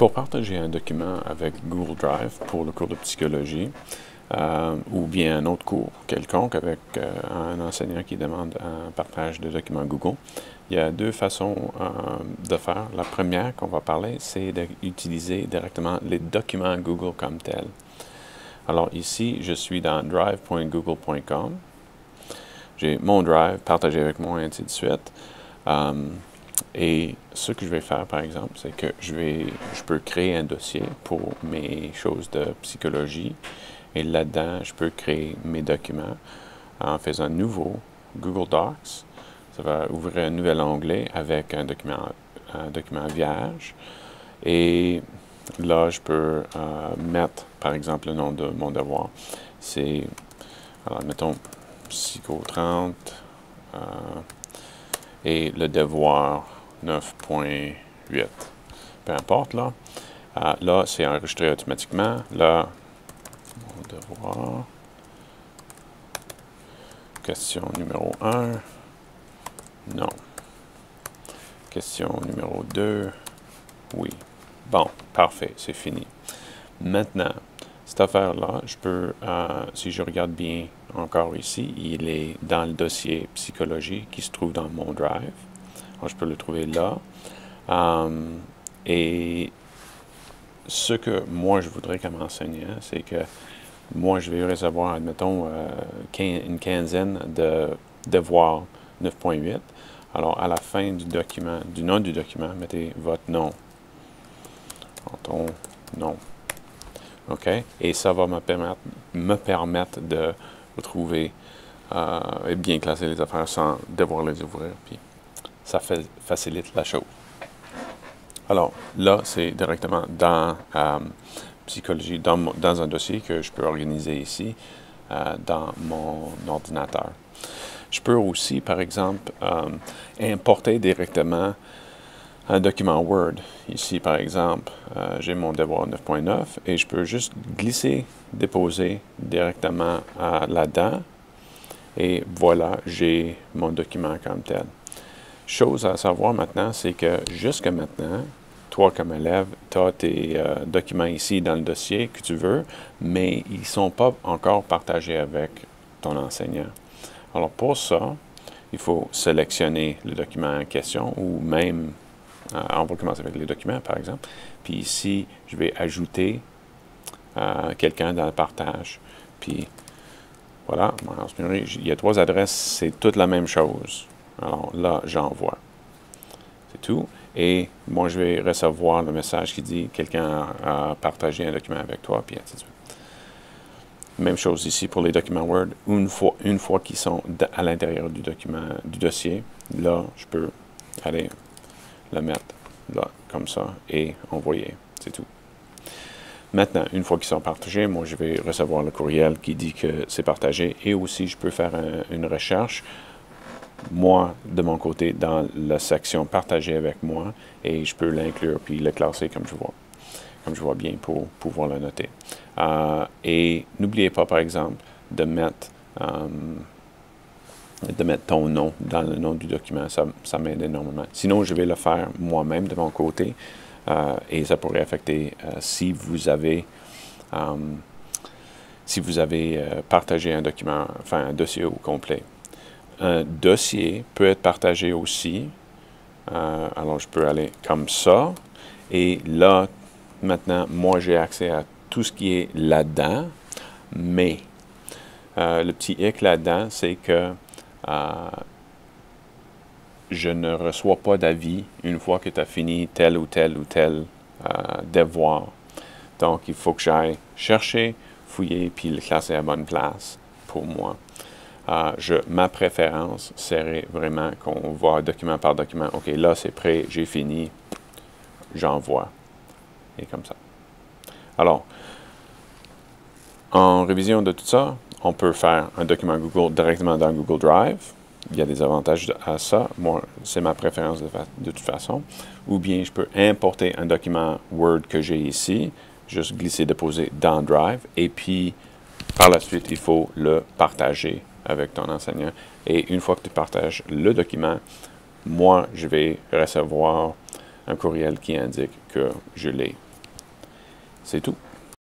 Pour partager un document avec Google Drive pour le cours de psychologie, ou bien un autre cours quelconque avec un enseignant qui demande un partage de documents Google, il y a deux façons de faire. La première qu'on va parler, c'est d'utiliser directement les documents Google comme tels. Alors ici, je suis dans drive.google.com. J'ai mon Drive partagé avec moi, et ainsi de suite. Et ce que je vais faire, par exemple, c'est que je peux créer un dossier pour mes choses de psychologie. Et là-dedans, je peux créer mes documents en faisant nouveau Google Docs. Ça va ouvrir un nouvel onglet avec un document vierge. Et là, je peux mettre, par exemple, le nom de mon devoir. C'est, alors, mettons, Psycho 30. Et le devoir 9.8. Peu importe, là. Là, c'est enregistré automatiquement. Là, mon devoir. Question numéro 1. Non. Question numéro 2. Oui. Bon, parfait, c'est fini. Maintenant, cette affaire-là, je peux, si je regarde bien encore ici, il est dans le dossier psychologie qui se trouve dans mon Drive. Alors, je peux le trouver là. Et ce que moi, je voudrais comme enseignant, c'est que moi, je vais recevoir, admettons, une quinzaine de devoirs 9.8. Alors, à la fin du document, du nom du document, mettez votre nom. Ton nom. OK? Et ça va me permettre de retrouver et bien classer les affaires sans devoir les ouvrir. Puis ça facilite la chose. Alors, là, c'est directement dans psychologie, dans un dossier que je peux organiser ici dans mon ordinateur. Je peux aussi, par exemple, importer directement un document Word. Ici, par exemple, j'ai mon devoir 9.9 et je peux juste glisser, déposer directement là-dedans. Et voilà, j'ai mon document comme tel. Chose à savoir maintenant, c'est que jusqu'à maintenant, toi comme élève, tu as tes documents ici dans le dossier que tu veux, mais ils ne sont pas encore partagés avec ton enseignant. Alors pour ça, il faut sélectionner le document en question ou même on va commencer avec les documents, par exemple. Puis ici, je vais ajouter quelqu'un dans le partage. Puis voilà, il y a 3 adresses, c'est toute la même chose. Alors là, j'envoie. C'est tout. Et moi, je vais recevoir le message qui dit quelqu'un a partagé un document avec toi, puis ainsi de suite. Même chose ici pour les documents Word. Une fois qu'ils sont à l'intérieur du dossier, là, je peux aller le mettre là, comme ça, et envoyer. C'est tout. Maintenant, une fois qu'ils sont partagés, moi, je vais recevoir le courriel qui dit que c'est partagé, et aussi, je peux faire une recherche, moi, de mon côté, dans la section partagée avec moi, et je peux l'inclure, puis le classer comme je vois bien pour pouvoir le noter. Et n'oubliez pas, par exemple, de mettre ton nom dans le nom du document. Ça m'aide énormément. Sinon, je vais le faire moi-même de mon côté et ça pourrait affecter si vous avez partagé un document, enfin un dossier au complet. Un dossier peut être partagé aussi. Alors, je peux aller comme ça. Et là, maintenant, moi, j'ai accès à tout ce qui est là-dedans. Mais le petit hic là-dedans, c'est que je ne reçois pas d'avis une fois que tu as fini tel ou tel devoir. Donc, il faut que j'aille chercher, fouiller, puis le classer à la bonne place pour moi. Ma préférence serait vraiment qu'on voit document par document. OK, là, c'est prêt, j'ai fini, j'envoie. Et comme ça. Alors, en révision de tout ça, on peut faire un document Google directement dans Google Drive. Il y a des avantages à ça. Moi, c'est ma préférence de toute façon. Ou bien, je peux importer un document Word que j'ai ici, juste glisser, déposer dans Drive. Et puis, par la suite, il faut le partager avec ton enseignant. Et une fois que tu partages le document, moi, je vais recevoir un courriel qui indique que je l'ai C'est tout.